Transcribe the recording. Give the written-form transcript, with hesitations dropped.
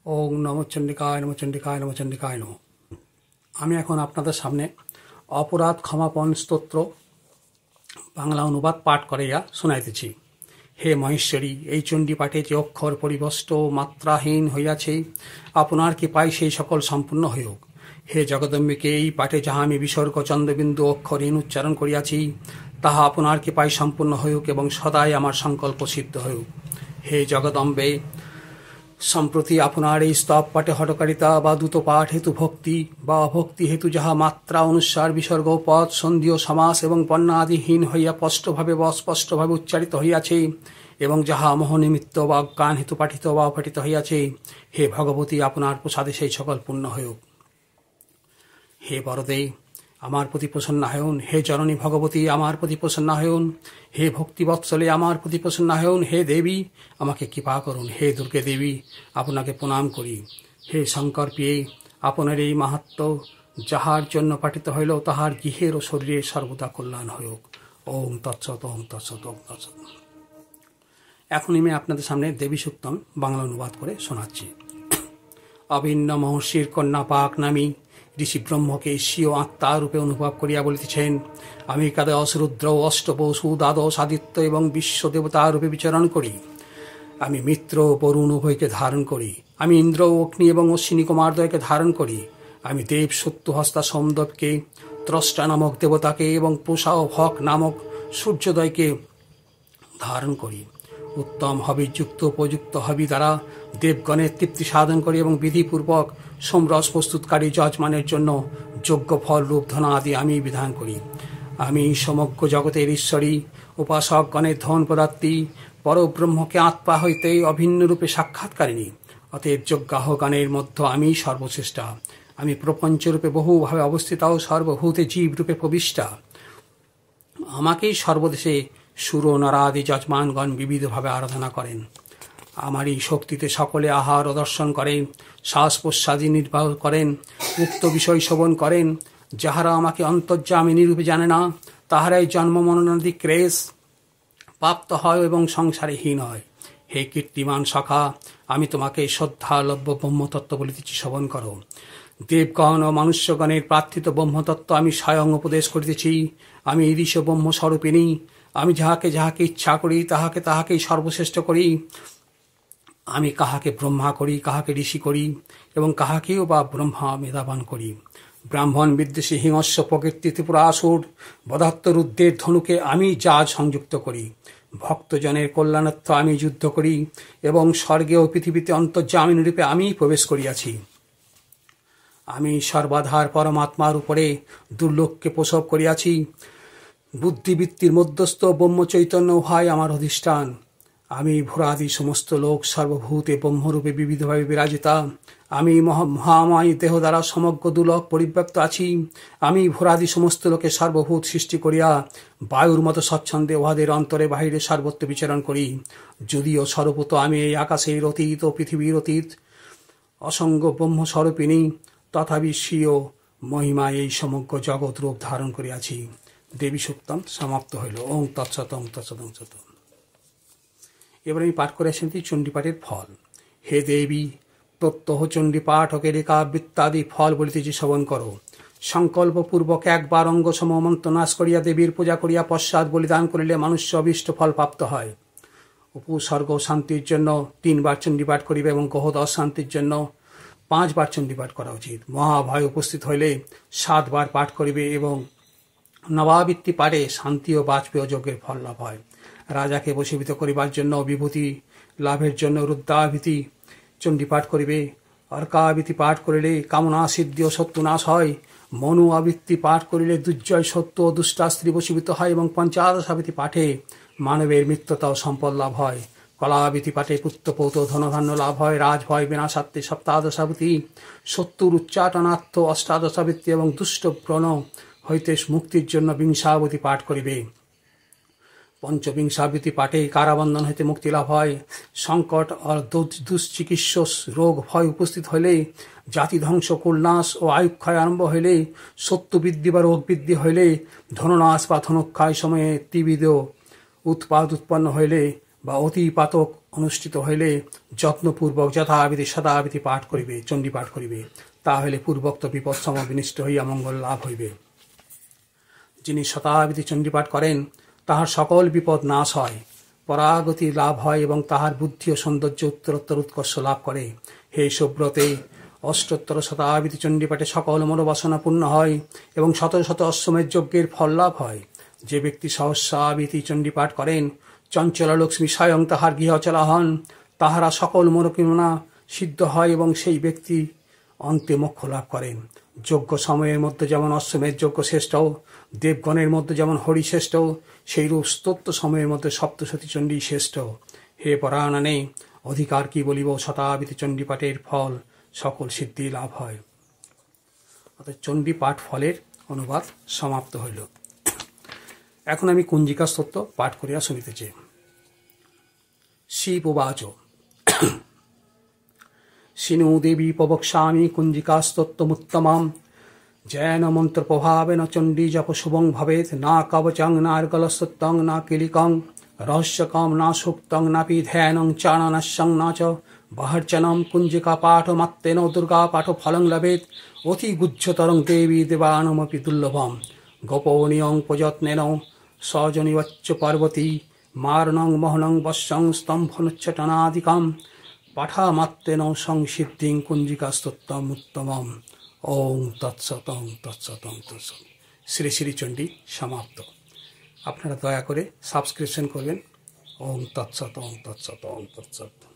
ওং নম চণ্ডিকায় নম চণ্ডিকায় নম চণ্ডিকায় নম। আমি এখন আপনাদের সামনে অপরাধ ক্ষমাপণ স্তোত্র বাংলা অনুবাদ পাঠ করাইয়া শুনাইতেছি। হে মহেশ্বরী, এই চণ্ডী পাঠে যে অক্ষর পরিবষ্ট মাত্রাহীন হইয়াছে, আপনার কৃপায় সেই সকল সম্পূর্ণ হইউক। হে জগদম্বিকে, এই পাঠে যাহা আমি বিসর্গ চন্দ্রবিন্দু অক্ষরহীন উচ্চারণ করিয়াছি, তাহা আপনার কৃপায় সম্পূর্ণ হইউক এবং সদাই আমার সংকল্প সিদ্ধ হইউক। হে জগদম্বে, সম্প্রতি আপনার এই স্তব পাঠে হঠকারিতা বা দ্রুত পাঠ হেতু ভক্তি বা অভক্তি হেতু যাহা মাত্রা অনুসার বিসর্গ পদ সন্ধি ও সমাস এবং বর্ণাদিহীন হইয়া স্পষ্টভাবে বা অস্পষ্টভাবে উচ্চারিত হইয়াছে এবং যাহা মোহনিমিত্ত বা অজ্ঞান হেতু পাঠিত বা অপাঠিত হইয়াছে, হে ভগবতী, আপনার প্রসাদে সেই সকল পূর্ণ হইউক। হে বরদে, আমার প্রতি প্রসন্ন হউন। হে জননী ভগবতী, আমার প্রতি প্রসন্ন হউন। হে ভক্তিবৎসলে, আমার প্রতি প্রসন্ন হউন। হে দেবী, আমাকে কৃপা করুন। হে দুর্গে দেবী, আপনাকে প্রণাম করি। হে শঙ্কর প্রিয়ে, আপনার এই মাহাত্ম্য যাহার জন্য পাঠিত হইল, তাহার গৃহের ও শরীরের সর্বদা কল্যাণ হউক। ওম তৎসৎ, ওম তৎসৎ, ওম তৎসৎ। এখন আমি আপনাদের সামনে দেবী সূক্তম বাংলা অনুবাদ করে শোনাচ্ছি। অভিন্ন মহর্ষির কন্যা পাক নামী ঋষি ব্রহ্মকে স্বীয় আত্মা রূপে অনুভব করিয়া বলিতেছেন, আমি একাদশ রুদ্র, অষ্টবসু, দ্বাদশ আদিত্য এবং বিশ্ব দেবতা রূপে বিচরণ করি। আমি মিত্র ও বরুণ উভয়কে ধারণ করি। আমি ইন্দ্র, অগ্নি এবং অশ্বিনী কুমারদ্বয়কে ধারণ করি। আমি দেব সত্যহস্তা সোমদেবকে, ত্রষ্টা নামক দেবতাকে এবং পোষা ও ভক নামক সূর্যোদয়কে ধারণ করি। উত্তম হবিযুক্ত উপযুক্ত হবি দ্বারা দেবগণের তৃপ্তি সাধন করি এবং বিধিপূর্বক সোমরস প্রস্তুতকারী যজমানের জন্য যোগ্য ফল রূপ ধন আদি আমি বিধান করি। আমি সমগ্র জগতের ঈশ্বরী, উপাসকগণের ধন প্রদাত্রী, পরব্রহ্মকে আত্মা হইতে অভিন্ন রূপে সাক্ষাৎকারিণী। অতএব যজ্ঞাহগণের মধ্যে আমি সর্বশ্রেষ্ঠা। আমি প্রপঞ্চরূপে বহুভাবে অবস্থিতা ও সর্বভূতে জীবরূপে প্রবিষ্টা। আমাকেই সর্বদেশে সুর নরাদি যজমানগণ বিবিধভাবে আরাধনা করেন। আমার এই শক্তিতে সকলে আহার ও দর্শন করেন, শ্বাস প্রশ্বাসী নির্বাহ করেন, উক্ত বিষয় শোভন করেন। যাহারা আমাকে অন্তর্যামিনী রূপে জানে না, তাহারাই জন্ম মরণাদি ক্লেশ প্রাপ্ত হয় এবং সংসারে হীন হয়। হে কীর্তিমান সখা, আমি তোমাকে শ্রদ্ধালভ্য ব্রহ্মতত্ত্ব বলিতেছি, শ্রবণ করো। দেবগণ ও মনুষ্যগণের প্রার্থিত ব্রহ্মতত্ত্ব আমি স্বয়ং উপদেশ করিতেছি। আমি ঈশ ব্রহ্মস্বরূপিণী। আমি যাহাকে যাহাকে ইচ্ছা করি, তাহাকে তাহাকেই সর্বশ্রেষ্ঠ করি। আমি কাহাকে ব্রহ্মা করি, কাহাকে ঋষি করি এবং কাহাকেও বা ব্রহ্মা মেধাবান করি। ব্রাহ্মণ বিদ্বেষী হিংস্র প্রকৃতি ত্রিপুরাসুর বধাত্ম রুদ্রের ধনুকে আমি জাজ সংযুক্ত করি। ভক্তজনের কল্যাণার্থ আমি যুদ্ধ করি এবং স্বর্গে ও পৃথিবীতে অন্তর্যামিনী রূপে আমি প্রবেশ করিয়াছি। আমি সর্বাধার পরমাত্মার উপরে দুর্লোককে প্রসব করিয়াছি। বুদ্ধিবৃত্তির মধ্যস্থ ব্রহ্মচৈতন্য উহাই আমার অধিষ্ঠান। আমি ভূরাদি সমস্ত লোক সর্বভূতে ব্রহ্মরূপে বিবিধভাবে বিরাজিতা। আমি মহামায়ী দেহ দ্বারা সমগ্র দুলোক পরিব্যাপ্ত আছি। আমি ভূরাদি সমস্ত লোকে সর্বভূত সৃষ্টি করিয়া বায়ুর মতো স্বচ্ছন্দে উহাদের অন্তরে বাহিরে সর্বত্র বিচরণ করি। যদিও সর্বত আমি এই আকাশের অতীত ও পৃথিবীর অতীত অসঙ্গ ব্রহ্মস্বরূপিণী, তথাপি স্বীয় মহিমায় এই সমগ্র জগৎ রূপ ধারণ করিয়াছি। দেবী সূক্তম সমাপ্ত হইল। ওং তৎসৎ, ওং তৎসৎ, ওং তৎসৎ। এবার আমি পাঠ করে আসেন চণ্ডীপাঠের ফল। হে দেবী, প্রত্যহ চণ্ডীপাঠ ও কেলিকাবৃত্তাদি ফল বলিতেছি, শ্রবণ করো। সংকল্পপূর্বক একবার অঙ্গ সমমন্ত্র নাশ করিয়া দেবীর পূজা করিয়া পশ্চাৎ বলিদান করিলে মানুষ অভীষ্ট ফল প্রাপ্ত হয়। উপসর্গ শান্তির জন্য 3 বার চণ্ডীপাঠ করিবে এবং গ্রহদশ শান্তির জন্য 5 বার চণ্ডীপাঠ করা উচিত। মহাভয় উপস্থিত হইলে 7 বার পাঠ করিবে এবং নবাবৃত্তি পাঠে শান্তি ও বাজপেয় যজ্ঞের ফল লাভ হয়। রাজাকে বশীভূত করিবার জন্য বিভূতি লাভের জন্য রুদ্রাবৃত্তি চণ্ডীপাঠ করিবে। অর্কাবৃত্তি পাঠ করিলে কামনা সিদ্ধি ও শত্রুনাশ হয়। মনু আবৃত্তি পাঠ করিলে দুর্জয় সত্য ও দুষ্টাস্ত্রী বশীভূত হয় এবং পঞ্চাদশাবৃত্তি পাঠে মানবের মিত্রতা ও সম্পদ লাভ হয়। কলাবৃত্তি পাঠে পুত্রপৌত্র ধনধান্য লাভ হয়। রাজভয় বিনাশার্থে সপ্তাদশাবৃত্তি, শত্রুর উচ্চাটনার্থ অষ্টাদশাবৃত্তি এবং দুষ্ট ব্রণ হইতে মুক্তির জন্য বিংশাবৃত্তি পাঠ করিবে। পঞ্চবিংশাবৃত্তি পাঠে কারাবন্ধন হইতে মুক্তি লাভ হয়। সংকট আর দুশ্চিকিৎস রোগ ভয় উপস্থিত হইলে, জাতি ধ্বংস কুলনাশ ও আয়ুক্ষয় আরম্ভ হইলে, শত্রু বৃদ্ধি বা রোগ বৃদ্ধি হইলে, ধননাশ বা ধনক্ষয় সময়ে ত্রিবিধ উৎপাদ উৎপন্ন হইলে বা অতিপাতক অনুষ্ঠিত হইলে যত্নপূর্বক যথাবিধি সদাবিধি পাঠ করিবে, চণ্ডী পাঠ করিবে, তাহলে পূর্বোক্ত বিপদসম বিনষ্ট হইয়া মঙ্গল লাভ হইবে। যিনি শতাবিধি চণ্ডীপাঠ করেন তাহার সকল বিপদ নাশ হয়, পরাগতি লাভ হয় এবং তাহার বুদ্ধি ও সৌন্দর্য উত্তরোত্তর উৎকর্ষ লাভ করে। হে সুব্রতে, অষ্টোত্তর শতাবিধি চণ্ডীপাঠে সকল মনোবাসনা পূর্ণ হয় এবং শত শত অশ্বমেধ যজ্ঞের ফল লাভ হয়। যে ব্যক্তি সহস্রাবিধি চণ্ডীপাঠ করেন, চঞ্চলা লক্ষ্মী স্বয়ং তাহার গৃহচলা হন, তাহারা সকল মনোকামনা সিদ্ধ হয় এবং সেই ব্যক্তি অন্তে মোক্ষ লাভ করেন। যজ্ঞ সময়ের মধ্যে যেমন অশ্বমেধ যজ্ঞ শ্রেষ্ঠ, দেবগণের মধ্যে যেমন হরি শ্রেষ্ঠ, সেইরূপ স্তোত্র সময়ের মধ্যে সপ্তশতী চণ্ডী শ্রেষ্ঠ। হে পরায়ণানে, অধিকার কি বলিব, শতাবিধি চণ্ডীপাঠের ফল সকল সিদ্ধি লাভ হয়। অর্থাৎ চণ্ডীপাঠ ফলের অনুবাদ সমাপ্ত হইল। এখন আমি কুঞ্জিকা স্তোত্র পাঠ করিয়া শুনিতেছি। শিব উবাচ শিনু দেবী প্রবক্ষ্যামি কুঞ্জিকা স্তোত্রমুত্তমম জৈন মন্ত্র প্রভাবেন চণ্ডী জপ শুভং ভবেৎ না কবচং নার্গলস্তং না কিলিকং রহস্যকম না সুক্তং নাপি ধ্যানং চাণনস্যং না চ বহর্চনম কুঞ্জিকা পাঠ মাত্তেন দুর্গা পাঠ ফলং লভেৎ অতি গুহ্যতরং দেবী দেবানমপি দুর্লভম গোপনীয়ং প্রযত্নেন সজনিবচ্চ পার্বতী মারণং মোহনং বশ্যং স্তম্ভনোচ্চটনাদিকম পাঠামাত্তেন সংসিদ্ধিং কুঞ্জিকা স্তোত্রম উত্তমম। ওং তৎসৎ ওং তৎসৎ ওং তৎসৎ। শ্রী শ্রী চণ্ডী সমাপ্ত। আপনারা দয়া করে সাবস্ক্রিপশন করবেন। ওং তৎসৎ ওং তৎসৎ ওং তৎসৎ।